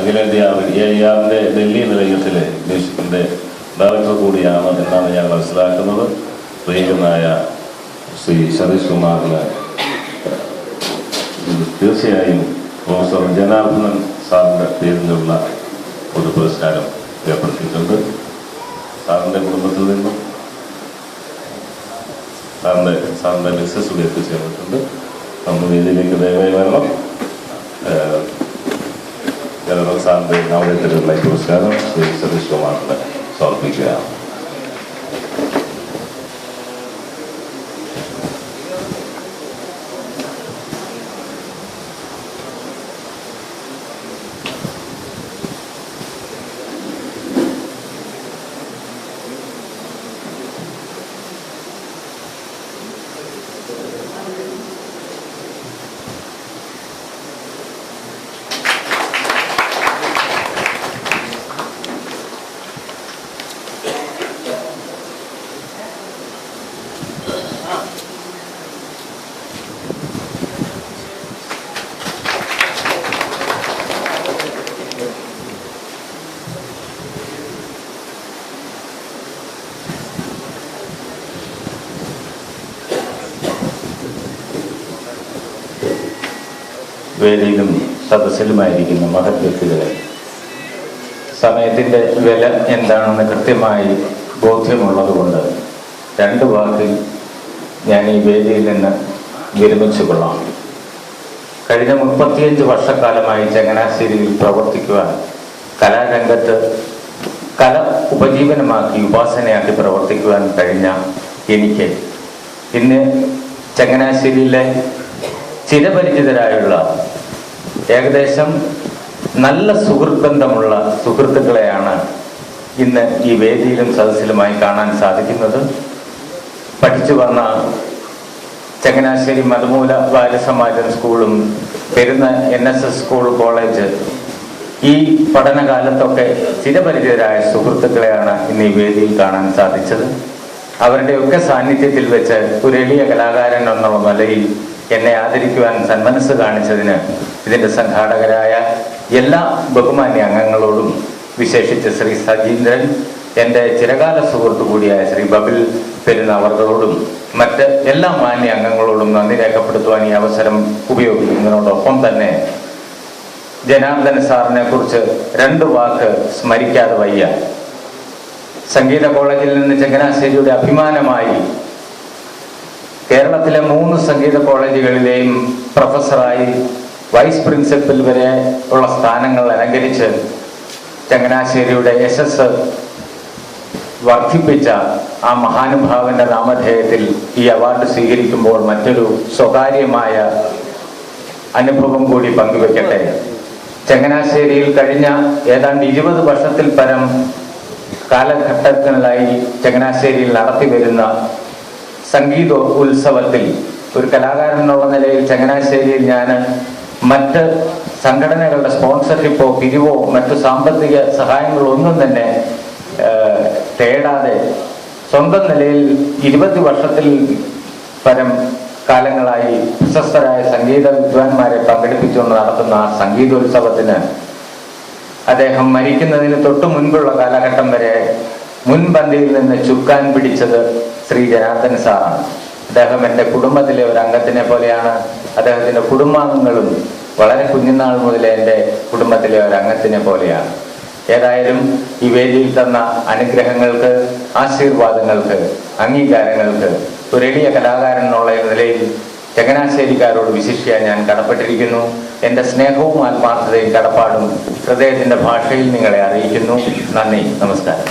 അഖിലേന്ത്യാ AIR Delhi നിലയത്തിലെ മ്യൂസിക്കിൻ്റെ director കൂടിയാണ് എന്നാണ് ഞാൻ മനസ്സിലാക്കുന്നത്. പ്രിയനായ ശ്രീ സതീഷ് കുമാറിന് തീർച്ചയായും പ്രൊഫസർ ജനാർദ്ദനൻ സാറിൻ്റെ പേരിലുള്ള ഒരു പുരസ്കാരം ഏർപ്പെടുത്തിയിട്ടുണ്ട്. സാറിൻ്റെ കുടുംബത്തിൽ നിന്നും സാറിൻ്റെ മിസ്സസ് കൂടി എത്തിച്ചേർന്നിട്ടുണ്ട്. നമ്മൾ വേദിയിലേക്ക് ദയവായി വരണം. ജനറൽ സാറിൻ്റെ നവോദയത്തിലുള്ള ഈ പുരസ്കാരം ശ്രീ സതീഷ് കുമാറിന് സമർപ്പിക്കുകയാണ്. വേദിയിലും സദസ്സിലുമായിരിക്കുന്ന മഹത് വ്യക്തികളെ, സമയത്തിൻ്റെ വില എന്താണെന്ന് കൃത്യമായി ബോധ്യമുള്ളതുകൊണ്ട് രണ്ട് വാക്കിൽ ഞാൻ ഈ വേദിയിൽ നിന്ന് വിരമിച്ചു കൊള്ളാം. കഴിഞ്ഞ 35 വർഷക്കാലമായി ചങ്ങനാശ്ശേരിയിൽ പ്രവർത്തിക്കുവാൻ, കലാരംഗത്ത് കല ഉപജീവനമാക്കി ഉപാസനയാക്കി പ്രവർത്തിക്കുവാൻ കഴിഞ്ഞ എനിക്ക് ഇന്ന് ചങ്ങനാശ്ശേരിയിലെ ചിരപരിചിതരായുള്ള ഏകദേശം നല്ല സുഹൃത്ബന്ധമുള്ള സുഹൃത്തുക്കളെയാണ് ഇന്ന് ഈ വേദിയിലും സദസ്സിലുമായി കാണാൻ സാധിക്കുന്നത്. പഠിച്ചു വന്ന ചങ്ങനാശ്ശേരി മധുമൂല ബാലസമാജം സ്കൂളും പെരുന്ന NSS സ്കൂൾ കോളേജ്, ഈ പഠനകാലത്തൊക്കെ ചിരപരിചിതരായ സുഹൃത്തുക്കളെയാണ് ഇന്ന് ഈ വേദിയിൽ കാണാൻ സാധിച്ചത്. അവരുടെയൊക്കെ സാന്നിധ്യത്തിൽ വെച്ച് ഒരു എളിയ കലാകാരൻ എന്നുള്ള നിലയിൽ എന്നെ ആദരിക്കുവാൻ സന്മനസ് കാണിച്ചതിന് ഇതിൻ്റെ സംഘാടകരായ എല്ലാ ബഹുമാന്യ അംഗങ്ങളോടും, വിശേഷിച്ച് ശ്രീ സജീന്ദ്രൻ, എൻ്റെ ചിരകാല സുഹൃത്തു കൂടിയായ ശ്രീ ബബിൽ പെരുന്നവർകളോടും മറ്റ് എല്ലാ മാന്യ അംഗങ്ങളോടും നന്ദി രേഖപ്പെടുത്തുവാൻ ഈ അവസരം ഉപയോഗിക്കുന്നതിനോടൊപ്പം തന്നെ ജനാർദ്ദൻ സാറിനെ കുറിച്ച് രണ്ട് വാക്ക് സ്മരിക്കാതെ വയ്യ. സംഗീത കോളേജിൽ നിന്ന് ചങ്ങനാശ്ശേരിയുടെ അഭിമാനമായി കേരളത്തിലെ 3 സംഗീത കോളേജുകളിലെയും പ്രൊഫസറായി വൈസ് പ്രിൻസിപ്പൽ വരെ ഉള്ള സ്ഥാനങ്ങൾ അലങ്കരിച്ച് ചങ്ങനാശ്ശേരിയുടെ യശസ് വർദ്ധിപ്പിച്ച ആ മഹാനുഭാവന്റെ നാമധേയത്തിൽ ഈ അവാർഡ് സ്വീകരിക്കുമ്പോൾ മറ്റൊരു സ്വകാര്യമായ അനുഭവം കൂടി പങ്കുവെക്കട്ടെ. ചങ്ങനാശ്ശേരിയിൽ കഴിഞ്ഞ ഏതാണ്ട് 20 വർഷത്തിൽ പരം കാലഘട്ടങ്ങളിലായി ചങ്ങനാശ്ശേരിയിൽ നടത്തി വരുന്ന സംഗീത ഉത്സവത്തിൽ ഒരു കലാകാരൻ എന്നുള്ള നിലയിൽ ചങ്ങനാശ്ശേരിയിൽ ഞാൻ മറ്റ് സംഘടനകളുടെ സ്പോൺസർഷിപ്പോ പിരിവോ മറ്റു സാമ്പത്തിക സഹായങ്ങളോ ഒന്നും തന്നെ തേടാതെ സ്വന്തം നിലയിൽ 20 വർഷത്തിൽ പരം കാലങ്ങളായി പ്രശസ്തരായ സംഗീത വിദ്വാൻമാരെ പങ്കെടുപ്പിച്ചുകൊണ്ട് നടത്തുന്ന ആ സംഗീതോത്സവത്തിന് അദ്ദേഹം മരിക്കുന്നതിന് തൊട്ടു മുൻപുള്ള കാലഘട്ടം വരെ മുൻപന്തിയിൽ നിന്ന് ചുക്കാൻ പിടിച്ചത് ശ്രീ ജനാർദ്ദൻ സാറാണ്. അദ്ദേഹം എൻ്റെ കുടുംബത്തിലെ ഒരു അംഗത്തിനെ പോലെയാണ്. അദ്ദേഹത്തിൻ്റെ കുടുംബാംഗങ്ങളും വളരെ കുഞ്ഞുനാൾ മുതലേ എൻ്റെ കുടുംബത്തിലെ ഒരു അംഗത്തിനെ പോലെയാണ്. ഏതായാലും ഈ വേദിയിൽ തന്ന അനുഗ്രഹങ്ങൾക്ക്, ആശീർവാദങ്ങൾക്ക്, അംഗീകാരങ്ങൾക്ക് ഒരു എളിയ കലാകാരൻ എന്നുള്ള നിലയിൽ ചങ്ങനാശ്ശേരിക്കാരോട് വിശിഷ്യ ഞാൻ കടപ്പെട്ടിരിക്കുന്നു. എൻ്റെ സ്നേഹവും ആത്മാർത്ഥതയും കടപ്പാടും ഹൃദയത്തിൻ്റെ ഭാഷയിൽ നിങ്ങളെ അറിയിക്കുന്നു. നന്ദി, നമസ്കാരം.